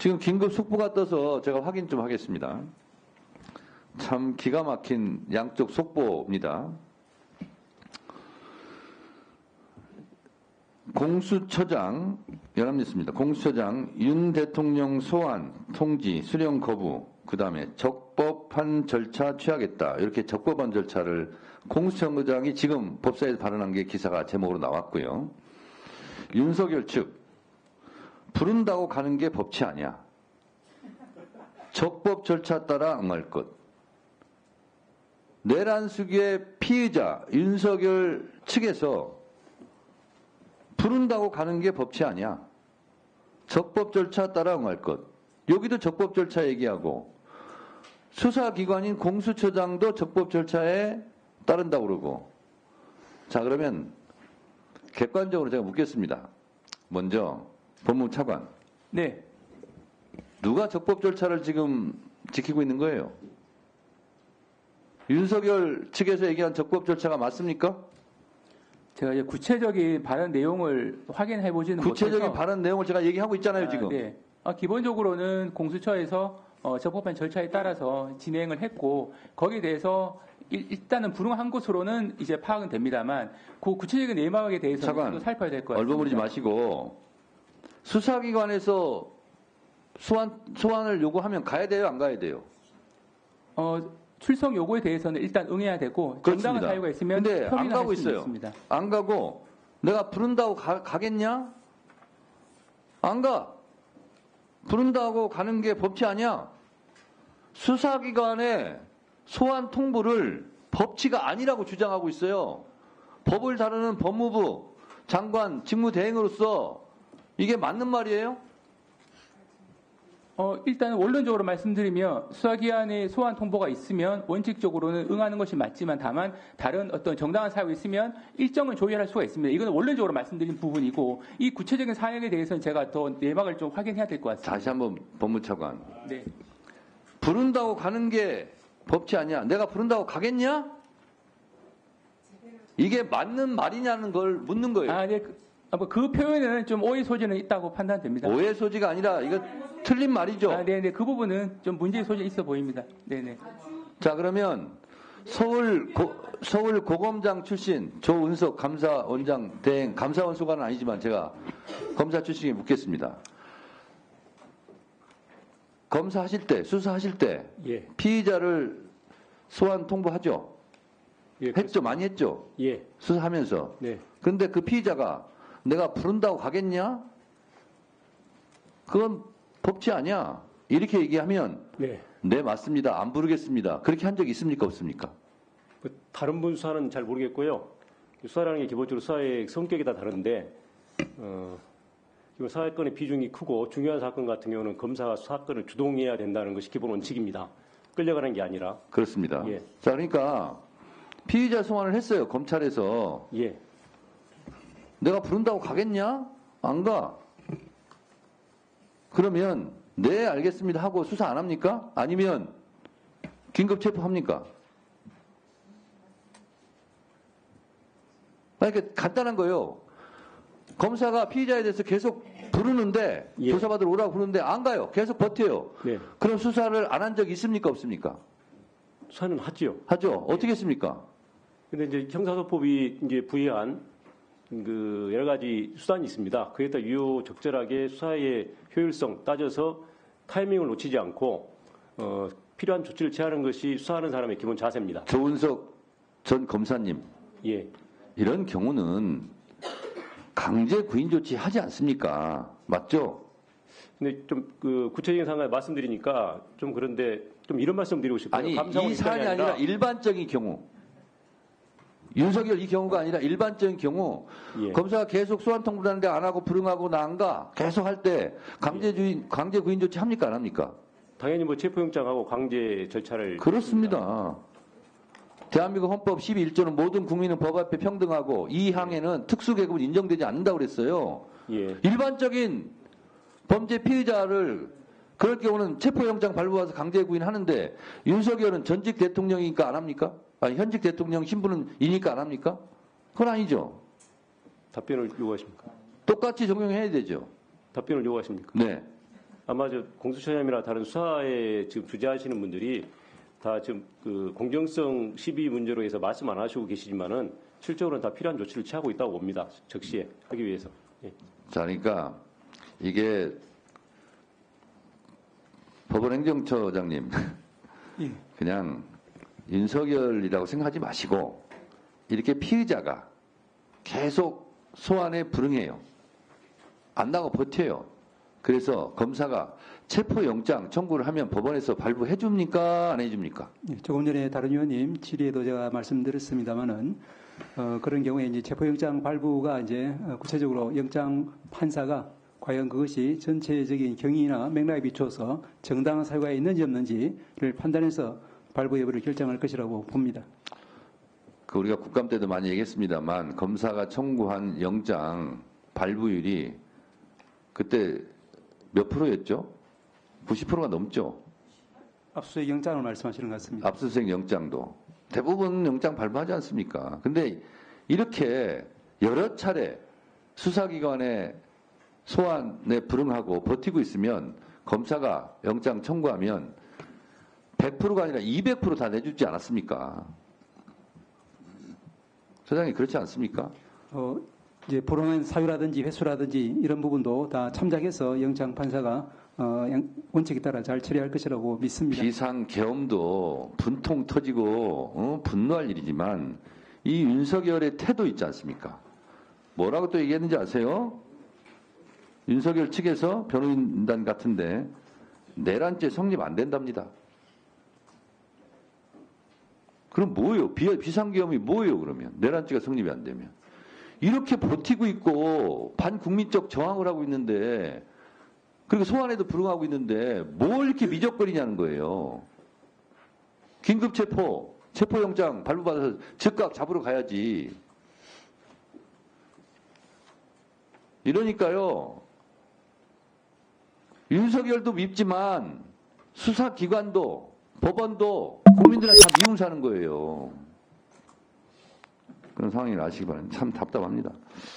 지금 긴급 속보가 떠서 제가 확인 좀 하겠습니다. 참 기가 막힌 양쪽 속보입니다. 공수처장, 연합뉴스입니다. 공수처장 윤 대통령 소환, 통지, 수령 거부, 그 다음에 적법한 절차 취하겠다. 이렇게 적법한 절차를 공수처장이 지금 법사위에서 발언한 게 기사가 제목으로 나왔고요. 윤석열 측, 부른다고 가는 게 법치 아니야. 적법 절차 따라 응할 것. 내란 수기의 피의자 윤석열 측에서 부른다고 가는 게 법치 아니야. 적법 절차 따라 응할 것. 여기도 적법 절차 얘기하고 수사기관인 공수처장도 적법 절차에 따른다고 그러고. 자, 그러면 객관적으로 제가 묻겠습니다. 먼저 법무부 차관. 네. 누가 적법 절차를 지금 지키고 있는 거예요? 윤석열 측에서 얘기한 적법 절차가 맞습니까? 제가 이제 구체적인 발언 내용을 확인해 보지는 구체적인 못해서 발언 내용을 제가 얘기하고 있잖아요, 지금. 네. 기본적으로는 공수처에서 적법한 절차에 따라서 진행을 했고 거기에 대해서 일단은 불응한 것으로는 이제 파악은 됩니다만 그 구체적인 내막에 대해서는 또 살펴야 될 것 같습니다. 얼버무리지 마시고 수사기관에서 소환을 요구하면 가야 돼요, 안 가야 돼요? 출석 요구에 대해서는 일단 응해야 되고 정당한 사유가 있으면 근데 안 협의는 가고 할 수는 있어요. 있습니다. 안 가고 내가 부른다고 가겠냐? 안 가. 부른다고 가는 게 법치 아니야. 수사기관의 소환 통보를 법치가 아니라고 주장하고 있어요. 법을 다루는 법무부 장관 직무대행으로서 이게 맞는 말이에요? 일단 원론적으로 말씀드리면 수사기관의 소환 통보가 있으면 원칙적으로는 응하는 것이 맞지만 다만 다른 어떤 정당한 사유가 있으면 일정은 조율할 수가 있습니다. 이건 원론적으로 말씀드린 부분이고 이 구체적인 사항에 대해서는 제가 더 내막을 좀 확인해야 될 것 같습니다. 다시 한번 법무차관. 네. 부른다고 가는 게 법치 아니야. 내가 부른다고 가겠냐? 이게 맞는 말이냐는 걸 묻는 거예요. 네. 그 표현에는 좀 오해 소지는 있다고 판단됩니다. 오해 소지가 아니라 이거 틀린 말이죠. 네네. 그 부분은 좀 문제의 소지 있어 보입니다. 네네. 자, 그러면 서울 고검장 출신 조은석 감사원장 대행, 감사원 수관은 아니지만 제가 검사 출신에 묻겠습니다. 검사하실 때, 수사하실 때 예. 피의자를 소환 통보하죠? 예, 했죠? 많이 했죠? 예. 수사하면서. 네. 그런데 그 피의자가 내가 부른다고 가겠냐? 그건 법치 아니야. 이렇게 얘기하면 네. 네, 맞습니다. 안 부르겠습니다. 그렇게 한 적 있습니까? 없습니까? 다른 분 수사는 잘 모르겠고요. 수사라는 게 기본적으로 수사의 성격이 다 다른데 기본 사건의 비중이 크고 중요한 사건 같은 경우는 검사가 사건을 주동해야 된다는 것이 기본 원칙입니다. 끌려가는 게 아니라. 그렇습니다. 예. 자, 그러니까 피의자 소환을 했어요. 검찰에서. 예. 내가 부른다고 가겠냐? 안 가. 그러면 네, 알겠습니다 하고 수사 안 합니까? 아니면 긴급 체포합니까? 그러니까 간단한 거예요. 검사가 피의자에 대해서 계속 부르는데 예. 조사받으러 오라고 부르는데 안 가요. 계속 버텨요. 네. 그럼 수사를 안 한 적 있습니까? 없습니까? 수사는 하지요. 하죠. 어떻게 했습니까? 근데 이제 형사소법이 이제 부여한 그 여러 가지 수단이 있습니다. 그에 따라 유효적절하게 수사의 효율성 따져서 타이밍을 놓치지 않고 필요한 조치를 취하는 것이 수사하는 사람의 기본 자세입니다. 조은석 전 검사님, 예. 이런 경우는 강제 구인 조치 하지 않습니까? 맞죠? 근데 좀 그 구체적인 상황을 말씀드리니까 좀 그런데 좀 이런 말씀 드리고 싶어요. 아니, 감사원 이 사안이 입장이 아니라 일반적인 경우. 윤석열 이 경우가 아니라 일반적인 경우 예. 검사가 계속 소환 통보하는데 안 하고 불응하고 나 안 가 계속 할 때 강제 구인 조치 합니까 안 합니까? 당연히 뭐 체포영장하고 강제 절차를 그렇습니다. 대한민국 헌법 12.1조는 모든 국민은 법 앞에 평등하고 이 항에는 특수계급은 인정되지 않는다고 그랬어요. 예. 일반적인 범죄 피의자를 그럴 경우는 체포영장 발부해서 강제 구인하는데 윤석열은 전직 대통령이니까 안 합니까? 아니, 현직 대통령 신분이니까 안 합니까? 그건 아니죠. 답변을 요구하십니까? 똑같이 적용해야 되죠. 답변을 요구하십니까? 네. 아마 저 공수처장이나 다른 수사에 지금 주재하시는 분들이 다 지금 그 공정성 시비 문제로 해서 말씀 안 하시고 계시지만은 실적으로는 다 필요한 조치를 취하고 있다고 봅니다. 적시에 하기 위해서. 예. 자, 그러니까 이게 법원행정처장님 예. 그냥 윤석열이라고 생각하지 마시고 이렇게 피의자가 계속 소환에 불응해요. 안 나고 버텨요. 그래서 검사가 체포영장 청구를 하면 법원에서 발부해 줍니까? 안 해줍니까? 예, 조금 전에 다른 의원님 질의에도 제가 말씀드렸습니다만은 그런 경우에 이제 체포영장 발부가 이제 구체적으로 영장 판사가 과연 그것이 전체적인 경위나 맥락에 비춰서 정당한 사유가 있는지 없는지를 판단해서 발부 여부를 결정할 것이라고 봅니다. 그 우리가 국감 때도 많이 얘기했습니다만 검사가 청구한 영장 발부율이 그때 몇 프로였죠? 90%가 넘죠. 압수수색 영장을 말씀하시는 것 같습니다. 압수수색 영장도 대부분 영장 발부하지 않습니까? 근데 이렇게 여러 차례 수사기관의 소환에 불응하고 버티고 있으면 검사가 영장 청구하면 100%가 아니라 200% 다 내주지 않았습니까? 소장님 그렇지 않습니까? 이제 불응한 사유라든지 횟수라든지 이런 부분도 다 참작해서 영장 판사가 원칙에 따라 잘 처리할 것이라고 믿습니다. 비상계엄도 분통 터지고 분노할 일이지만 이 윤석열의 태도 있지 않습니까? 뭐라고 또 얘기했는지 아세요? 윤석열 측에서 변호인단 같은데 내란죄 성립 안 된답니다. 그럼 뭐예요? 비상계엄이 뭐예요? 그러면 내란죄가 성립이 안 되면 이렇게 버티고 있고 반국민적 저항을 하고 있는데 그리고 소환에도 불응하고 있는데 뭘 이렇게 미적거리냐는 거예요. 긴급 체포영장 발부받아서 즉각 잡으러 가야지. 이러니까요. 윤석열도 밉지만 수사기관도 법원도 국민들한테 다 미움사는 거예요. 그런 상황을 아시기 바랍니다. 참 답답합니다.